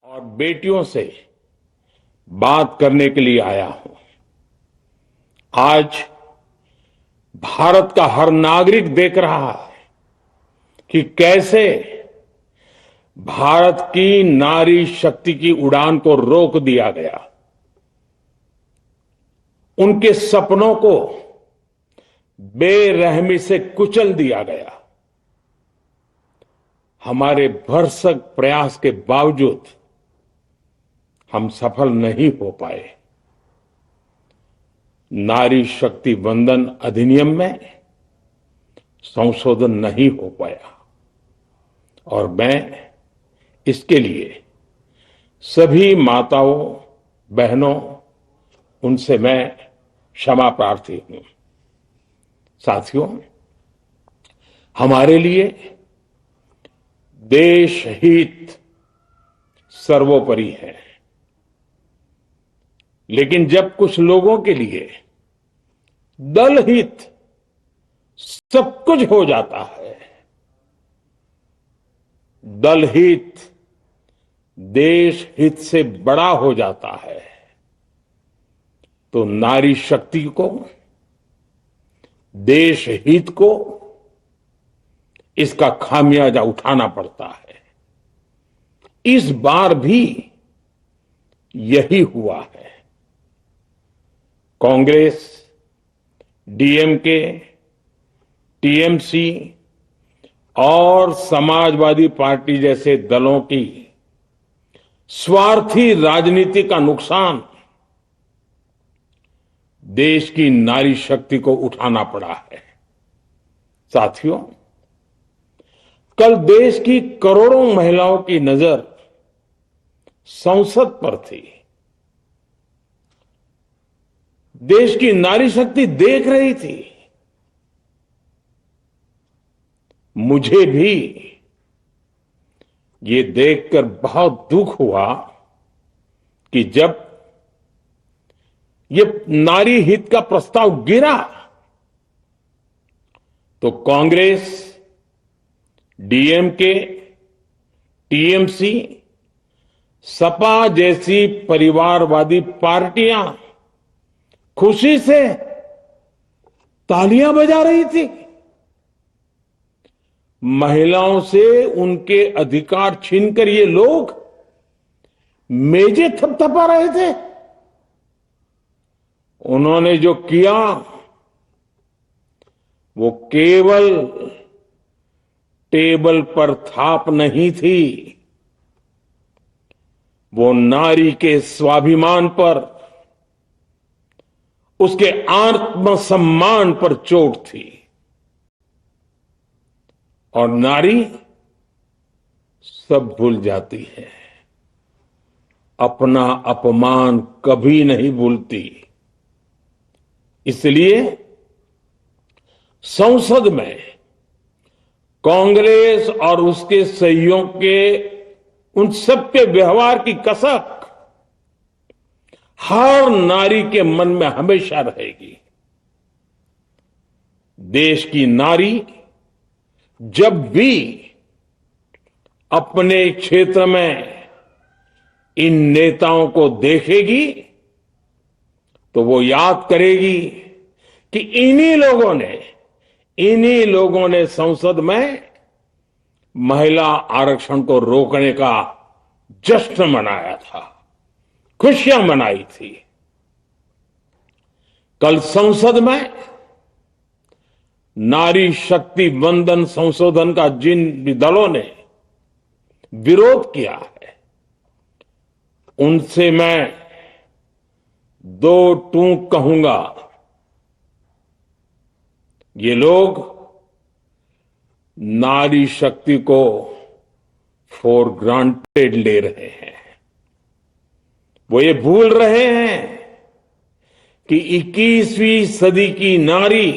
और बेटियों से बात करने के लिए आया हूं। आज भारत का हर नागरिक देख रहा है कि कैसे भारत की नारी शक्ति की उड़ान को रोक दिया गया, उनके सपनों को बेरहमी से कुचल दिया गया। हमारे भरसक प्रयास के बावजूद हम सफल नहीं हो पाए। नारी शक्ति वंदन अधिनियम में संशोधन नहीं हो पाया और मैं इसके लिए सभी माताओं बहनों उनसे मैं क्षमा प्रार्थी हूं। साथियों, हमारे लिए देश हित सर्वोपरि है, लेकिन जब कुछ लोगों के लिए दल हित सब कुछ हो जाता है, दल हित देश हित से बड़ा हो जाता है, तो नारी शक्ति को, देश हित को इसका खामियाजा उठाना पड़ता है। इस बार भी यही हुआ है। कांग्रेस, डीएमके, टीएमसी और समाजवादी पार्टी जैसे दलों की स्वार्थी राजनीति का नुकसान देश की नारी शक्ति को उठाना पड़ा है। साथियों, कल देश की करोड़ों महिलाओं की नजर संसद पर थी। देश की नारी शक्ति देख रही थी। मुझे भी ये देखकर बहुत दुख हुआ कि जब ये नारी हित का प्रस्ताव गिरा तो कांग्रेस, डीएमके, टीएमसी, सपा जैसी परिवारवादी पार्टियां खुशी से तालियां बजा रही थी। महिलाओं से उनके अधिकार छीनकर ये लोग मेजें थपथपा रहे थे। उन्होंने जो किया वो केवल टेबल पर थाप नहीं थी, वो नारी के स्वाभिमान पर, उसके आत्मसम्मान पर चोट थी। और नारी सब भूल जाती है, अपना अपमान कभी नहीं भूलती। इसलिए संसद में कांग्रेस और उसके सहयोग के उन सबके व्यवहार की कसक हर नारी के मन में हमेशा रहेगी। देश की नारी जब भी अपने क्षेत्र में इन नेताओं को देखेगी तो वो याद करेगी कि इन्हीं लोगों ने संसद में महिला आरक्षण को रोकने का जश्न मनाया था, खुशियां मनाई थी। कल संसद में नारी शक्ति वंदन संशोधन का जिन भी दलों ने विरोध किया है, उनसे मैं दो टूक कहूंगा। ये लोग नारी शक्ति को फॉर ग्रांटेड ले रहे हैं। वो ये भूल रहे हैं कि 21वीं सदी की नारी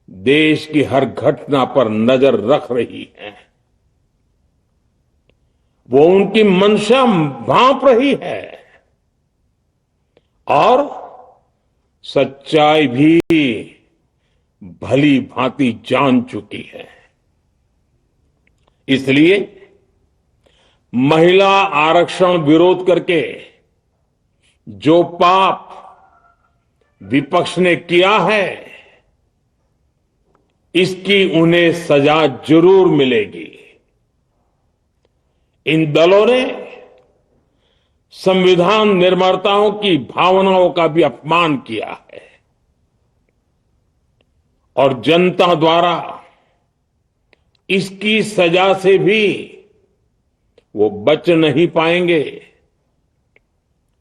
देश की हर घटना पर नजर रख रही है। वो उनकी मंशा भांप रही है और सच्चाई भी भली भांति जान चुकी है। इसलिए महिला आरक्षण विरोध करके जो पाप विपक्ष ने किया है, इसकी उन्हें सजा जरूर मिलेगी। इन दलों ने संविधान निर्माताओं की भावनाओं का भी अपमान किया है और जनता द्वारा इसकी सजा से भी वो बच नहीं पाएंगे।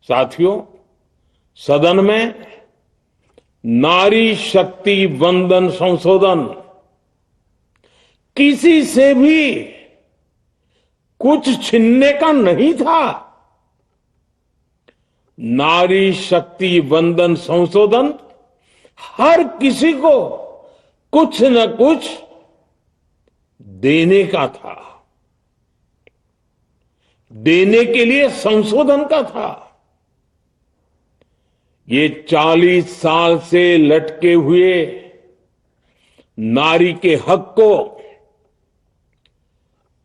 साथियों, सदन में नारी शक्ति वंदन संशोधन किसी से भी कुछ छीनने का नहीं था। नारी शक्ति वंदन संशोधन हर किसी को कुछ न कुछ देने का था, देने के लिए संशोधन का था। ये 40 साल से लटके हुए नारी के हक को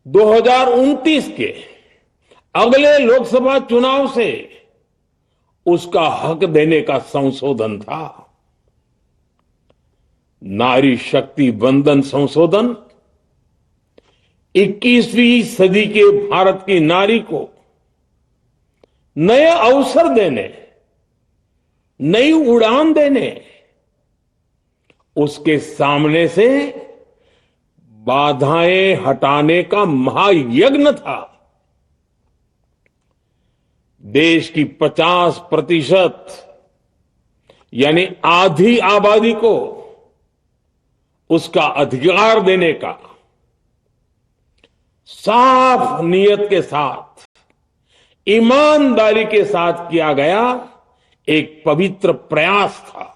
2029 के अगले लोकसभा चुनाव से उसका हक देने का संशोधन था। नारी शक्ति वंदन संशोधन 21वीं सदी के भारत की नारी को नए अवसर देने, नई उड़ान देने, उसके सामने से बाधाएं हटाने का महायज्ञ था। देश की 50% यानी आधी आबादी को उसका अधिकार देने का साफ नियत के साथ, ईमानदारी के साथ किया गया एक पवित्र प्रयास था।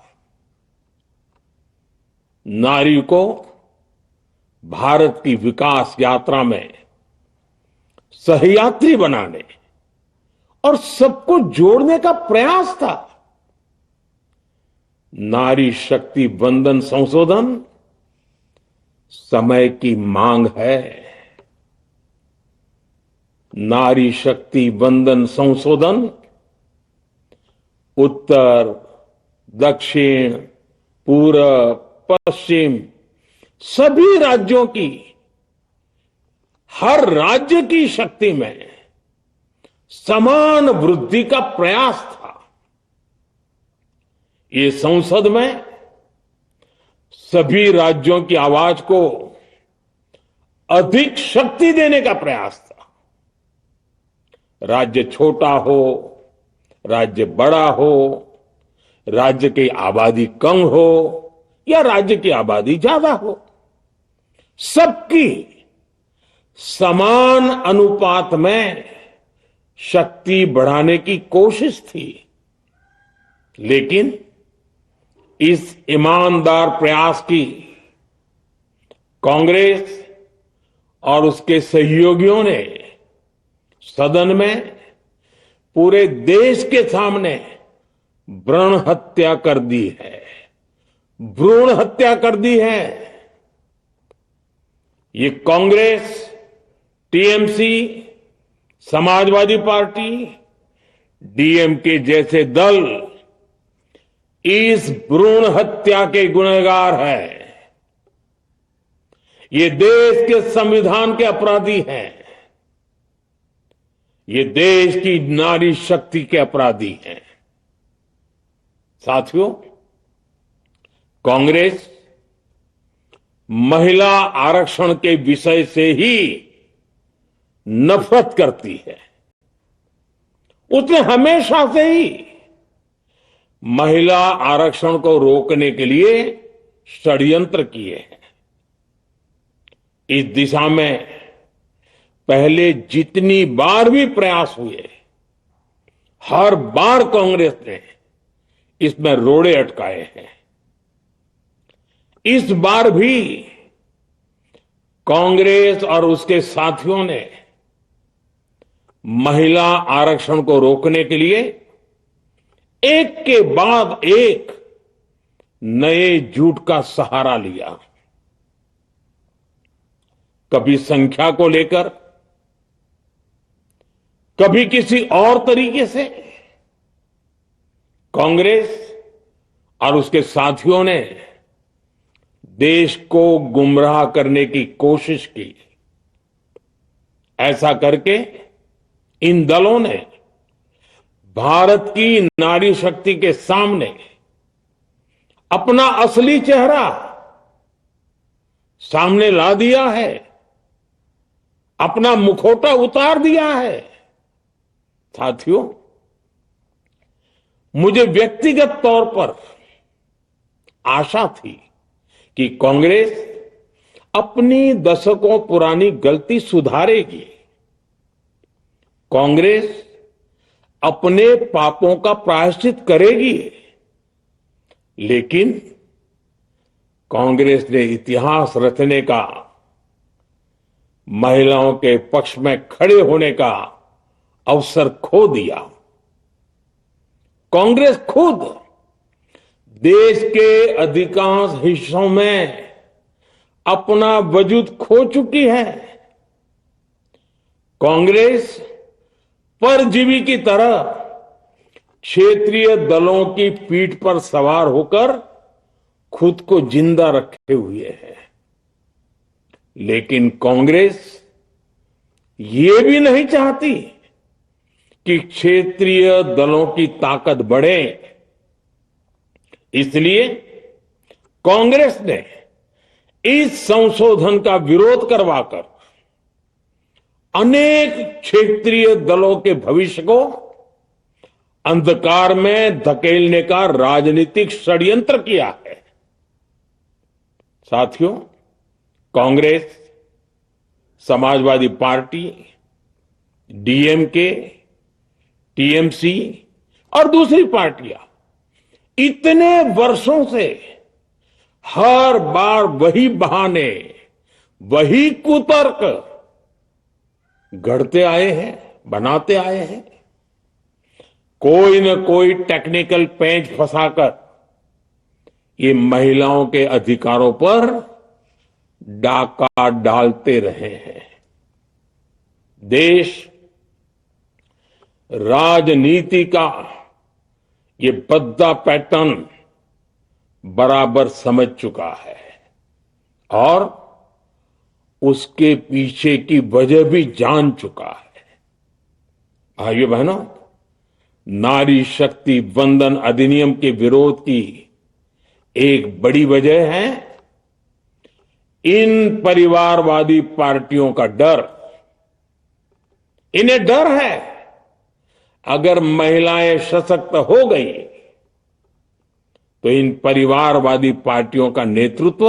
नारी को भारत की विकास यात्रा में सहयात्री बनाने और सबको जोड़ने का प्रयास था। नारी शक्ति वंदन संशोधन समय की मांग है। नारी शक्ति वंदन संशोधन उत्तर, दक्षिण, पूर्व, पश्चिम सभी राज्यों की, हर राज्य की शक्ति में समान वृद्धि का प्रयास था। ये संसद में सभी राज्यों की आवाज को अधिक शक्ति देने का प्रयास था। राज्य छोटा हो, राज्य बड़ा हो, राज्य की आबादी कम हो या राज्य की आबादी ज्यादा हो, सबकी समान अनुपात में शक्ति बढ़ाने की कोशिश थी। लेकिन इस ईमानदार प्रयास की कांग्रेस और उसके सहयोगियों ने सदन में पूरे देश के सामने भ्रूण हत्या कर दी है, भ्रूण हत्या कर दी है। ये Congress, TMC, Samajwadi party, DMK जैसे दल इस भ्रूण हत्या के गुनहगार हैं। ये देश के संविधान के अपराधी हैं। ये देश की नारी शक्ति के अपराधी हैं। साथियों, कांग्रेस महिला आरक्षण के विषय से ही नफरत करती है। उसने हमेशा से ही महिला आरक्षण को रोकने के लिए षड्यंत्र किए हैं। इस दिशा में पहले जितनी बार भी प्रयास हुए, हर बार कांग्रेस ने इसमें रोड़े अटकाए हैं। इस बार भी कांग्रेस और उसके साथियों ने महिला आरक्षण को रोकने के लिए एक के बाद एक नए झूठ का सहारा लिया। कभी संख्या को लेकर, कभी किसी और तरीके से कांग्रेस और उसके साथियों ने देश को गुमराह करने की कोशिश की। ऐसा करके इन दलों ने भारत की नारी शक्ति के सामने अपना असली चेहरा सामने ला दिया है, अपना मुखौटा उतार दिया है। साथियों, मुझे व्यक्तिगत तौर पर आशा थी कि कांग्रेस अपनी दशकों पुरानी गलती सुधारेगी। कांग्रेस अपने पापों का प्रायश्चित करेगी। लेकिन कांग्रेस ने इतिहास रचने का, महिलाओं के पक्ष में खड़े होने का अवसर खो दिया। कांग्रेस खुद देश के अधिकांश हिस्सों में अपना वजूद खो चुकी है। कांग्रेस परजीवी की तरह क्षेत्रीय दलों की पीठ पर सवार होकर खुद को जिंदा रखे हुए है। लेकिन कांग्रेस ये भी नहीं चाहती कि क्षेत्रीय दलों की ताकत बढ़े। इसलिए कांग्रेस ने इस संशोधन का विरोध करवाकर अनेक क्षेत्रीय दलों के भविष्य को अंधकार में धकेलने का राजनीतिक षड्यंत्र किया है। साथियों, Congress, Samajwadi party, DMK, TMC और दूसरी पार्टियां इतने वर्षों से हर बार वही बहाने, वही कुतर्क गढ़ते आए हैं, बनाते आए हैं। कोई न कोई टेक्निकल पेंच फंसाकर ये महिलाओं के अधिकारों पर डाका डालते रहे हैं। देश राजनीति का ये भद्दा पैटर्न बराबर समझ चुका है और उसके पीछे की वजह भी जान चुका है। भाइयों बहनों, नारी शक्ति वंदन अधिनियम के विरोध की एक बड़ी वजह है इन परिवारवादी पार्टियों का डर। इन्हें डर है अगर महिलाएं सशक्त हो गई तो इन परिवारवादी पार्टियों का नेतृत्व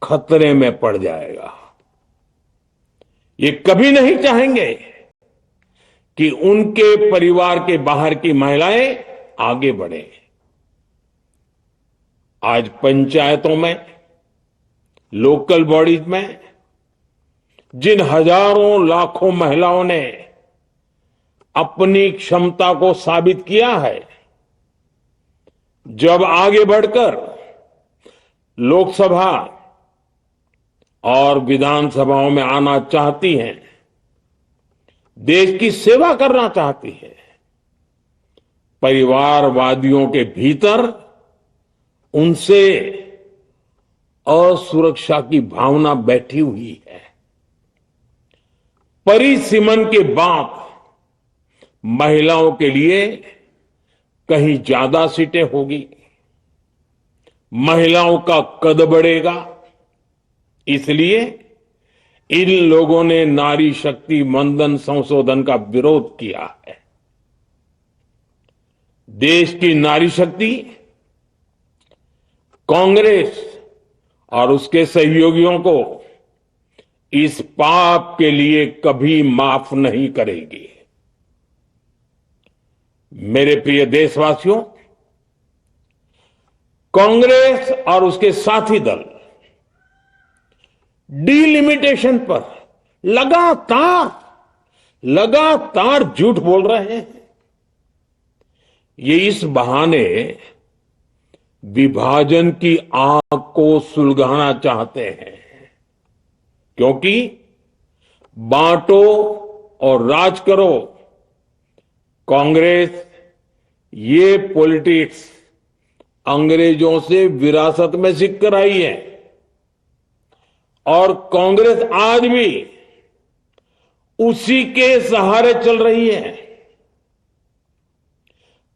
खतरे में पड़ जाएगा। ये कभी नहीं चाहेंगे कि उनके परिवार के बाहर की महिलाएं आगे बढ़े। आज पंचायतों में, लोकल बॉडीज में जिन हजारों लाखों महिलाओं ने अपनी क्षमता को साबित किया है, जब आगे बढ़कर लोकसभा और विधानसभाओं में आना चाहती हैं, देश की सेवा करना चाहती है, परिवारवादियों के भीतर उनसे असुरक्षा की भावना बैठी हुई है। परिसीमन के बाद महिलाओं के लिए कहीं ज्यादा सीटें होगी, महिलाओं का कद बढ़ेगा। इसलिए इन लोगों ने नारी शक्ति वंदन संशोधन का विरोध किया है। देश की नारी शक्ति कांग्रेस और उसके सहयोगियों को इस पाप के लिए कभी माफ नहीं करेगी। मेरे प्रिय देशवासियों, कांग्रेस और उसके साथी दल डिलिमिटेशन पर लगातार झूठ बोल रहे हैं। ये इस बहाने विभाजन की आग को सुलगाना चाहते हैं, क्योंकि बांटो और राज करो। कांग्रेस ये पॉलिटिक्स अंग्रेजों से विरासत में सीख कर आई है और कांग्रेस आज भी उसी के सहारे चल रही है।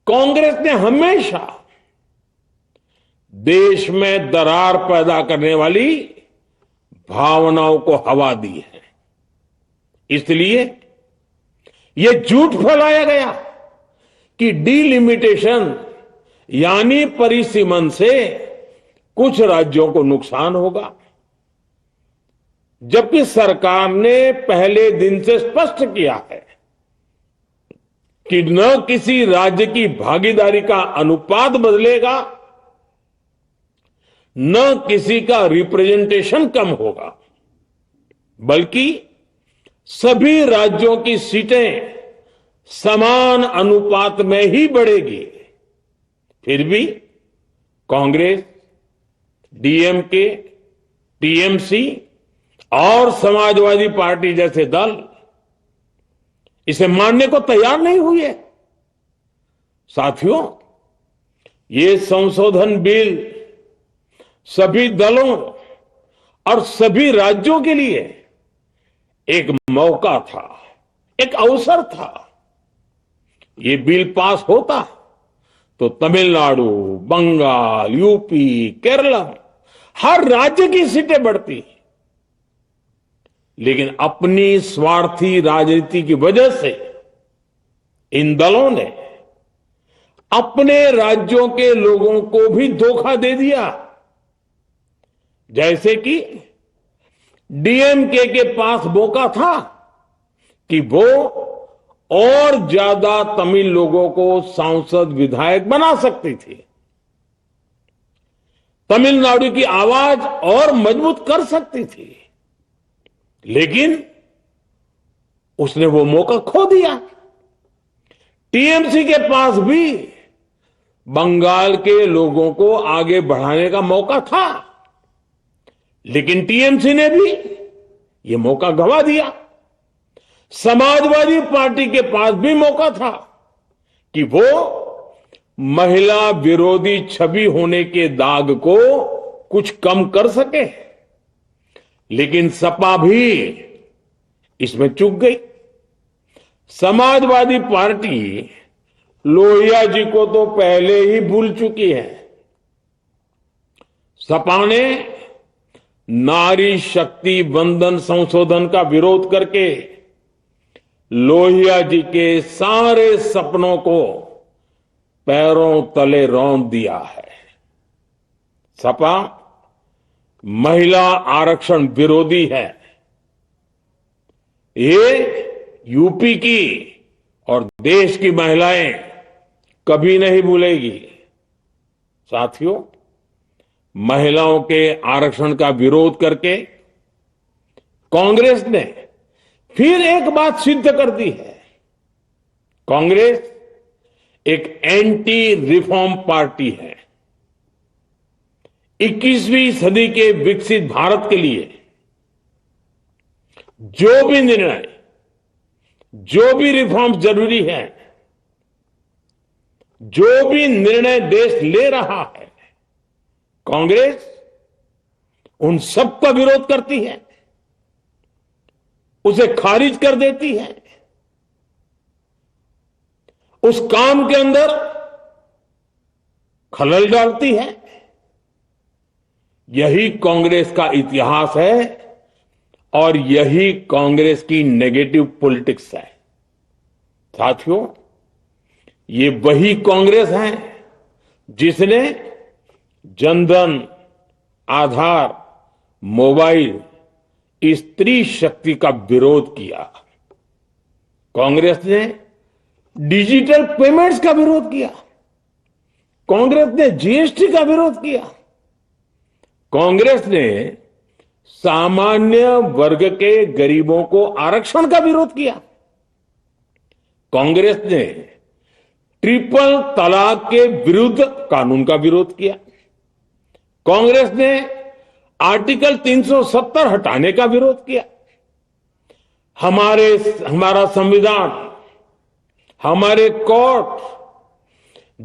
कांग्रेस ने हमेशा देश में दरार पैदा करने वाली भावनाओं को हवा दी है। इसलिए यह झूठ फैलाया गया कि डीलिमिटेशन यानी परिसीमन से कुछ राज्यों को नुकसान होगा, जबकि सरकार ने पहले दिन से स्पष्ट किया है कि न किसी राज्य की भागीदारी का अनुपात बदलेगा, न किसी का रिप्रेजेंटेशन कम होगा, बल्कि सभी राज्यों की सीटें समान अनुपात में ही बढ़ेगी। फिर भी कांग्रेस, डीएमके, टीएमसी और समाजवादी पार्टी जैसे दल इसे मानने को तैयार नहीं हुए। साथियों, ये संशोधन बिल सभी दलों और सभी राज्यों के लिए एक मौका था, एक अवसर था। ये बिल पास होता तो तमिलनाडु, बंगाल, यूपी, केरला हर राज्य की सीटें बढ़ती, लेकिन अपनी स्वार्थी राजनीति की वजह से इन दलों ने अपने राज्यों के लोगों को भी धोखा दे दिया। जैसे कि डीएमके के पास मौका था कि वो और ज्यादा तमिल लोगों को सांसद विधायक बना सकती थी, तमिलनाडु की आवाज और मजबूत कर सकती थी, लेकिन उसने वो मौका खो दिया। टीएमसी के पास भी बंगाल के लोगों को आगे बढ़ाने का मौका था, लेकिन टीएमसी ने भी ये मौका गंवा दिया। समाजवादी पार्टी के पास भी मौका था कि वो महिला विरोधी छवि होने के दाग को कुछ कम कर सके, लेकिन सपा भी इसमें चूक गई। समाजवादी पार्टी लोहिया जी को तो पहले ही भूल चुकी है। सपा ने नारी शक्ति वंदन संशोधन का विरोध करके लोहिया जी के सारे सपनों को पैरों तले रौंद दिया है। सपा महिला आरक्षण विरोधी है। ये यूपी की और देश की महिलाएं कभी नहीं भूलेगी। साथियों, महिलाओं के आरक्षण का विरोध करके कांग्रेस ने फिर एक बात सिद्ध कर दी है। कांग्रेस एक एंटी रिफॉर्म पार्टी है। 21वीं सदी के विकसित भारत के लिए जो भी निर्णय, जो भी रिफॉर्म जरूरी है, जो भी निर्णय देश ले रहा है, कांग्रेस उन सब का विरोध करती है, उसे खारिज कर देती है, उस काम के अंदर खलल डालती है। यही कांग्रेस का इतिहास है और यही कांग्रेस की नेगेटिव पॉलिटिक्स है। साथियों, ये वही कांग्रेस है जिसने जनधन, आधार, मोबाइल, स्त्री शक्ति का विरोध किया। कांग्रेस ने डिजिटल पेमेंट्स का विरोध किया। कांग्रेस ने जीएसटी का विरोध किया। कांग्रेस ने सामान्य वर्ग के गरीबों को आरक्षण का विरोध किया। कांग्रेस ने ट्रिपल तलाक के विरुद्ध कानून का विरोध किया। कांग्रेस ने आर्टिकल 370 हटाने का विरोध किया। हमारा संविधान, हमारे कोर्ट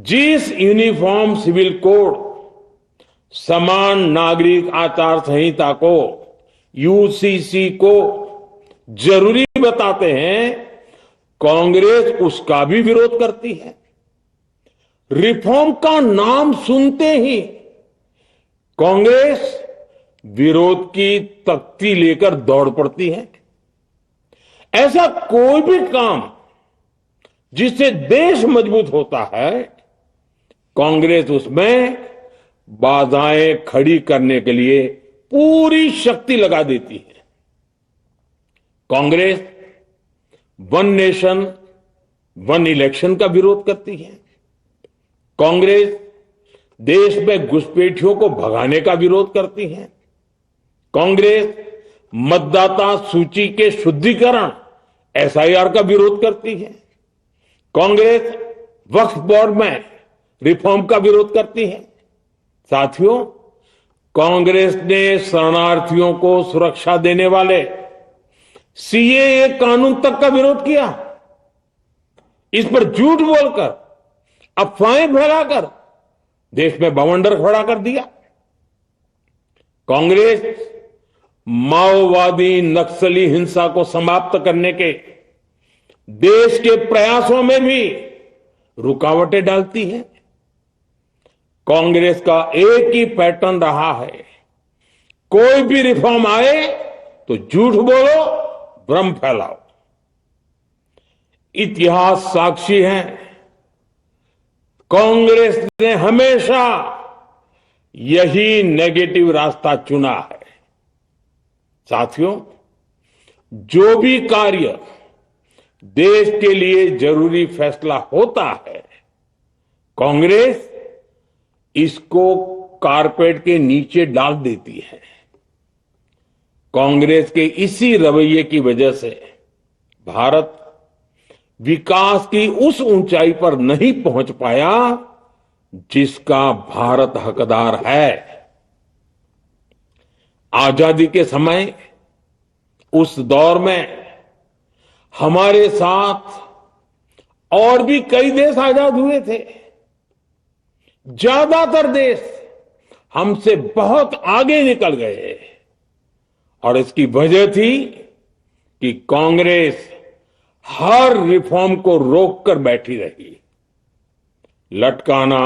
जिस यूनिफॉर्म सिविल कोड, समान नागरिक आचार संहिता को, यूसीसी को जरूरी बताते हैं, कांग्रेस उसका भी विरोध करती है। रिफॉर्म का नाम सुनते ही कांग्रेस विरोध की तख्ती लेकर दौड़ पड़ती है। ऐसा कोई भी काम जिससे देश मजबूत होता है, कांग्रेस उसमें बाधाएं खड़ी करने के लिए पूरी शक्ति लगा देती है। Congress one nation one election का विरोध करती है। कांग्रेस देश में घुसपैठियों को भगाने का विरोध करती है। कांग्रेस मतदाता सूची के शुद्धिकरण एसआईआर का विरोध करती है। कांग्रेस वक्फ बोर्ड में रिफॉर्म का विरोध करती है। साथियों, कांग्रेस ने शरणार्थियों को सुरक्षा देने वाले सीएए कानून तक का विरोध किया। इस पर झूठ बोलकर, अफवाहें फैलाकर देश में बवंडर खड़ा कर दिया। कांग्रेस माओवादी नक्सली हिंसा को समाप्त करने के देश के प्रयासों में भी रुकावटें डालती है। कांग्रेस का एक ही पैटर्न रहा है, कोई भी रिफॉर्म आए तो झूठ बोलो, भ्रम फैलाओ। इतिहास साक्षी है, कांग्रेस ने हमेशा यही नेगेटिव रास्ता चुना है। साथियों, जो भी कार्य देश के लिए जरूरी फैसला होता है, कांग्रेस इसको कारपेट के नीचे डाल देती है। कांग्रेस के इसी रवैये की वजह से भारत विकास की उस ऊंचाई पर नहीं पहुंच पाया जिसका भारत हकदार है। आजादी के समय उस दौर में हमारे साथ और भी कई देश आजाद हुए थे। ज्यादातर देश हमसे बहुत आगे निकल गए और इसकी वजह थी कि कांग्रेस हर रिफॉर्म को रोककर बैठी रही। लटकाना,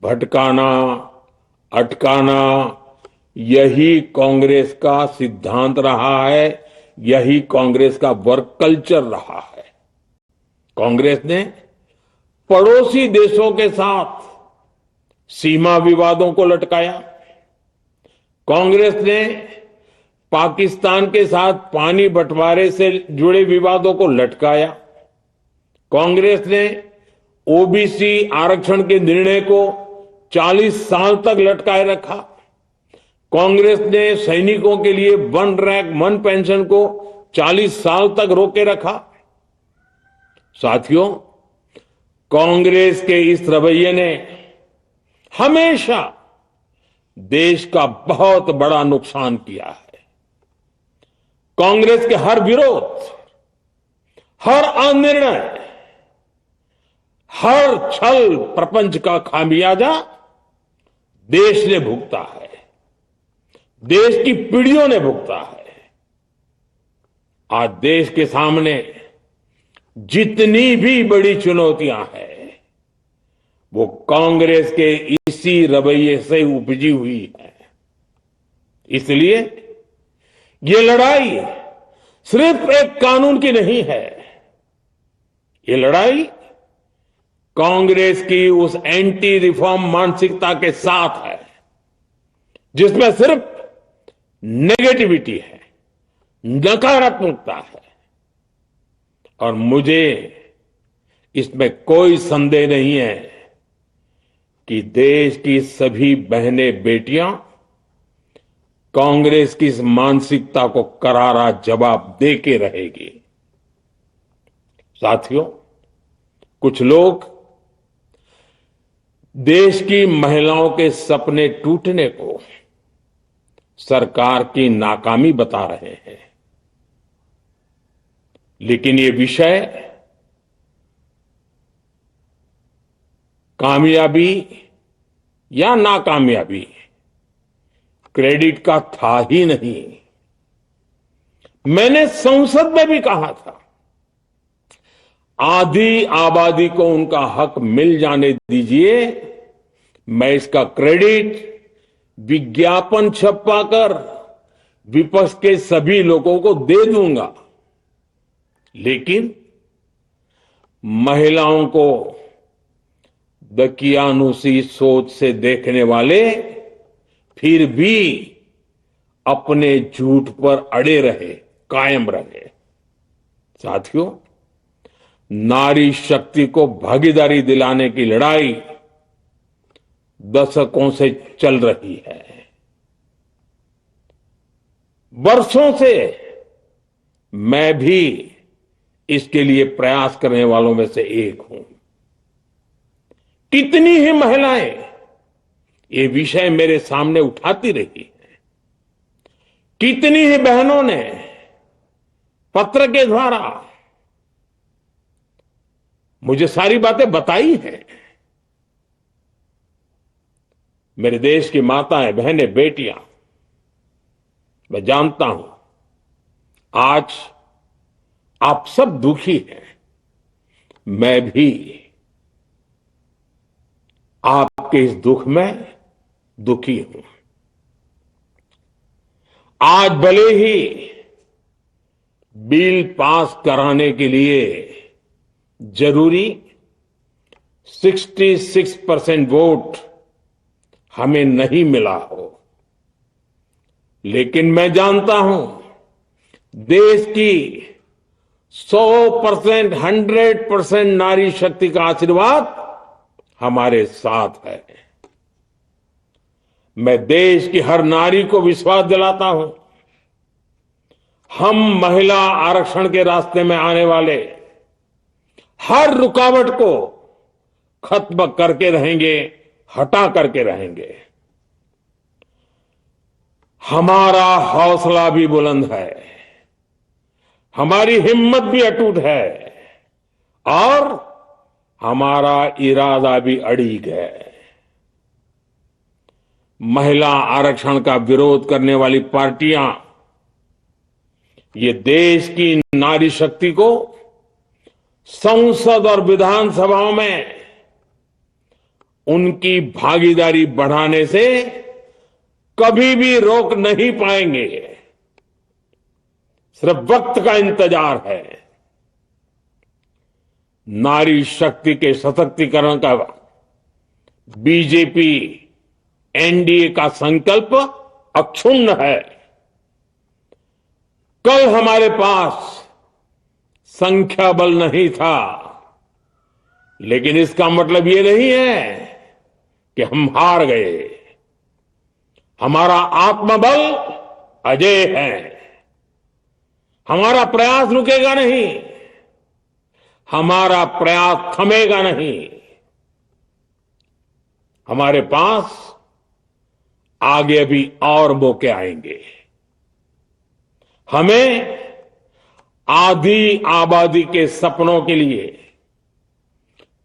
भटकाना, अटकाना, यही कांग्रेस का सिद्धांत रहा है, यही कांग्रेस का वर्क कल्चर रहा है। कांग्रेस ने पड़ोसी देशों के साथ सीमा विवादों को लटकाया। कांग्रेस ने पाकिस्तान के साथ पानी बंटवारे से जुड़े विवादों को लटकाया। कांग्रेस ने ओबीसी आरक्षण के निर्णय को 40 साल तक लटकाए रखा। कांग्रेस ने सैनिकों के लिए वन रैंक वन पेंशन को 40 साल तक रोके रखा। साथियों, कांग्रेस के इस रवैये ने हमेशा देश का बहुत बड़ा नुकसान किया है। कांग्रेस के हर विरोध, हर अनिर्णय, हर छल प्रपंच का खामियाजा देश ने भुगता है, देश की पीढ़ियों ने भुगता है। आज देश के सामने जितनी भी बड़ी चुनौतियां हैं, वो कांग्रेस के इसी रवैये से उपजी हुई है। इसलिए ये लड़ाई सिर्फ एक कानून की नहीं है, ये लड़ाई कांग्रेस की उस एंटी रिफॉर्म मानसिकता के साथ है जिसमें सिर्फ नेगेटिविटी है, नकारात्मकता है। और मुझे इसमें कोई संदेह नहीं है कि देश की सभी बहनें बेटियां कांग्रेस की इस मानसिकता को करारा जवाब दे के रहेगी। साथियों, कुछ लोग देश की महिलाओं के सपने टूटने को सरकार की नाकामी बता रहे हैं। लेकिन ये विषय कामयाबी या नाकामयाबी क्रेडिट का था ही नहीं। मैंने संसद में भी कहा था, आधी आबादी को उनका हक मिल जाने दीजिए, मैं इसका क्रेडिट विज्ञापन छपवाकर विपक्ष के सभी लोगों को दे दूंगा। लेकिन महिलाओं को दकियानुसी सोच से देखने वाले फिर भी अपने झूठ पर अड़े रहे, कायम रहे। साथियों, नारी शक्ति को भागीदारी दिलाने की लड़ाई दशकों से चल रही है। वर्षों से मैं भी इसके लिए प्रयास करने वालों में से एक हूं। कितनी ही महिलाएं ये विषय मेरे सामने उठाती रही हैं, कितनी ही बहनों ने पत्र के द्वारा मुझे सारी बातें बताई हैं। मेरे देश की माताएं, बहनें, बेटियां, मैं जानता हूं आज आप सब दुखी हैं। मैं भी आपके इस दुख में दुखी हूं। आज भले ही बिल पास कराने के लिए जरूरी 66% वोट हमें नहीं मिला हो, लेकिन मैं जानता हूं देश की 100%, 100% नारी शक्ति का आशीर्वाद हमारे साथ है। मैं देश की हर नारी को विश्वास दिलाता हूं, हम महिला आरक्षण के रास्ते में आने वाले हर रुकावट को खत्म करके रहेंगे, हटा करके रहेंगे। हमारा हौसला भी बुलंद है, हमारी हिम्मत भी अटूट है और हमारा इरादा भी अड़िग है। महिला आरक्षण का विरोध करने वाली पार्टियां ये देश की नारी शक्ति को संसद और विधानसभाओं में उनकी भागीदारी बढ़ाने से कभी भी रोक नहीं पाएंगे। सिर्फ वक्त का इंतजार है। नारी शक्ति के सशक्तिकरण का बीजेपी एनडीए का संकल्प अक्षुण्ण है। कल हमारे पास संख्या बल नहीं था, लेकिन इसका मतलब ये नहीं है कि हम हार गए। हमारा आत्मबल अजेय है। हमारा प्रयास रुकेगा नहीं, हमारा प्रयास थमेगा नहीं। हमारे पास आगे भी और मौके आएंगे। हमें आधी आबादी के सपनों के लिए,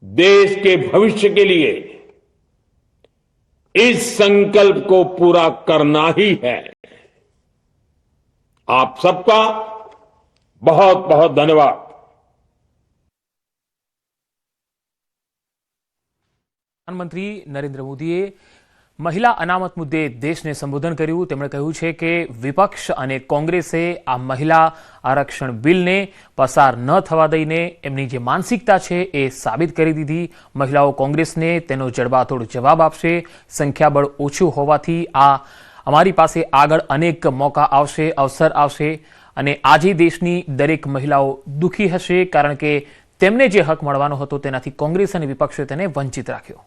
देश के भविष्य के लिए इस संकल्प को पूरा करना ही है। आप सबका बहुत बहुत धन्यवाद। પ્રધાનમંત્રી નરેન્દ્ર મોદીએ મહિલા અનામત મુદ્દે દેશને સંબોધન કર્યું। તેમણે કહ્યું છે કે વિપક્ષ અને કોંગ્રેસે આ મહિલા આરક્ષણ બિલને પસાર ન થવા દઈને એમની જે માનસિકતા છે એ સાબિત કરી દીધી। મહિલાઓ કોંગ્રેસને તેનો જડબાતોડ જવાબ આપશે। સંખ્યાબળ ઓછું હોવાથી આ અમારી પાસે આગળ અનેક મોકા આવશે, અવસર આવશે અને આજે દેશની દરેક મહિલાઓ દુઃખી હશે, કારણ કે તેમને જે હક મળવાનો હતો તેનાથી કોંગ્રેસ અને વિપક્ષે તેને વંચિત રાખ્યો।